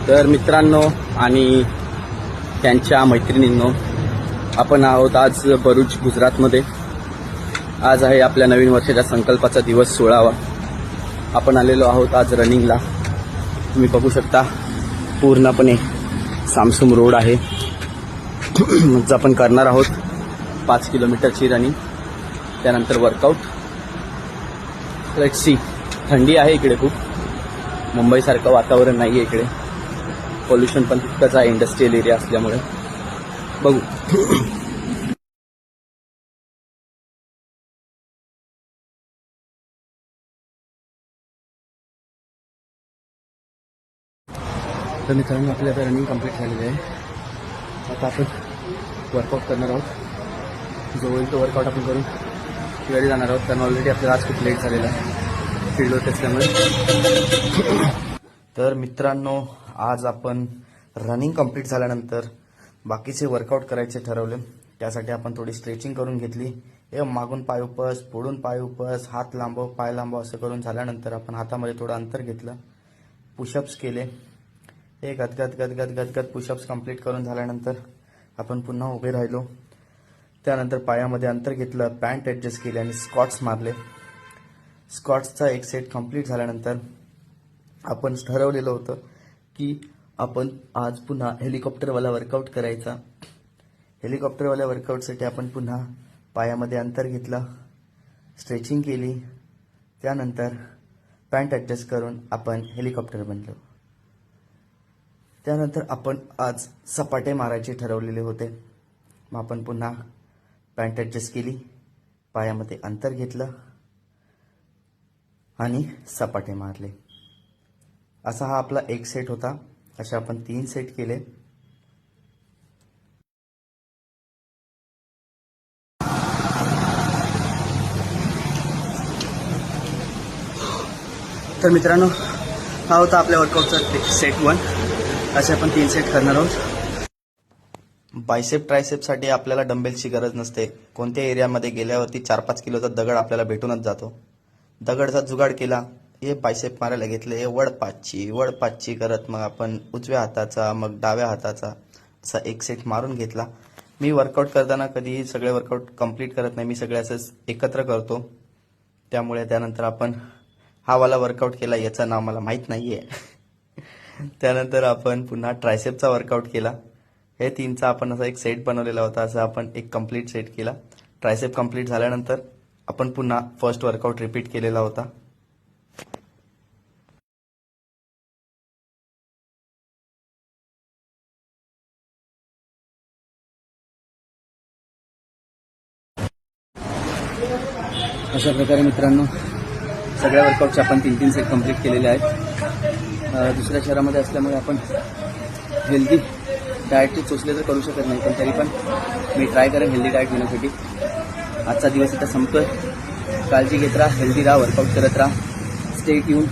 तर मित्रांनो आणि त्यांच्या मैत्रिणींनो, आपण आहोत आज भरूच गुजरातमध्ये. आज आहे आपल्या नवीन वर्षाच्या संकल्पाचा दिवस 16वा. आपण आलेलो आहोत आज रनिंगला. तुम्ही बघू शकता पूर्णपणे सामसूम रोड आहे. आज आपण करणार आहोत 5 किलोमीटरची रनिंग, त्यानंतर वर्कआउट. Let's see. थंडी आहे इकडे खूप, मुंबईसारखं वातावरण नाही आहे इकडे. पोल्युशन पण तितकंच आहे इंडस्ट्रियल एरिया असल्यामुळे. बघू. तर मित्रांनो, आपली आता रनिंग कंप्लीट झालेली आहे. आता आपण वर्कआउट करणार आहोत. जो होईल तो वर्कआउट आपण करून घरी जाणार आहोत, कारण ऑलरेडी आपल्याला आज खूप लेट झालेला आहे फील्डवर असल्यामुळे. तर मित्रांनो, आज आपण रनिंग कंप्लीट झाल्यानंतर बाकीचे वर्कआउट करायचे ठरवले. त्यासाठी आपण थोडी स्ट्रेचिंग करून घेतली. मागून पाय उपस, पुढून पाय उपस, हात लांबव, पाय लांबव असं करून झाल्यानंतर आपण हातामध्ये थोडं अंतर घेतलं. पुशअप्स केले. गदगद पुशअप्स कंप्लीट करून झाल्यानंतर आपण पुन्हा उभे राहिलो. त्यानंतर पायामध्ये अंतर घेतलं, पॅन्ट ॲडजस्ट केली आणि स्क्वॉट्स मारले. स्क्वॉट्सचा एक सेट कंप्लीट झाल्यानंतर आपण ठरवलेलं होतं की आपण आज पुन्हा हेलिकॉप्टरवाला वर्कआउट करायचा. हेलिकॉप्टरवाल्या वर्कआउटसाठी आपण पुन्हा पायामध्ये अंतर घेतलं, स्ट्रेचिंग केली. त्यानंतर पॅन्ट ॲडजस्ट करून आपण हेलिकॉप्टर बनलो. त्यानंतर आपण आज सपाटे मारायचे ठरवलेले होते. मग आपण पुन्हा पॅन्ट ॲडजस्ट केली, पायामध्ये अंतर घेतलं आणि सपाटे मारले. असा हा आपला एक सेट होता. असे आपण 3 सेट केले. तर मित्रांनो, हा होता आपल्या वर्कआउटचा सेट 1. असे आपण 3 सेट करणार आहोत. बायसेप ट्रायसेपसाठी आपल्याला डंबेल्सची गरज नसते. कोणत्या एरियामध्ये गेल्यावरती 4-5 किलोचा दगड आपल्याला भेटूनच जातो. दगडचा जुगाड केला, हे बायसेप मारायला घेतले. हे वडपाची करत मग आपण उजव्या हाताचा मग डाव्या हाताचा असा एक सेट मारून घेतला. मी वर्कआउट करताना कधीही सगळे वर्कआउट कंप्लीट करत नाही. मी सगळे असंच एकत्र करतो. त्यामुळे त्यानंतर आपण हा वाला वर्कआउट केला, याचं नाव मला माहीत नाही आहे. त्यानंतर आपण पुन्हा ट्रायसेपचा वर्कआउट केला. हे 3चा आपण असा एक सेट बनवलेला होता. असं आपण एक कंप्लीट सेट केला. ट्रायसेप कंप्लीट झाल्यानंतर आपण पुन्हा फर्स्ट वर्कआउट रिपीट केलेला होता. अशा प्रकारे मित्रांनो, सगळ्या वर्कआउटचे आपण 3 सेट कंप्लीट केलेले आहेत. दुसऱ्या शहरामध्ये असल्यामुळे आपण हेल्दी डाएटचे चोचले तर करू शकत नाही, पण तरी पण मी ट्राय करेन हेल्दी डाएट घेण्यासाठी. आजचा दिवस इथं संपतोय. काळजी घेत राहा, हेल्दी राहा, वर्कआउट करत राहा. Stay tune.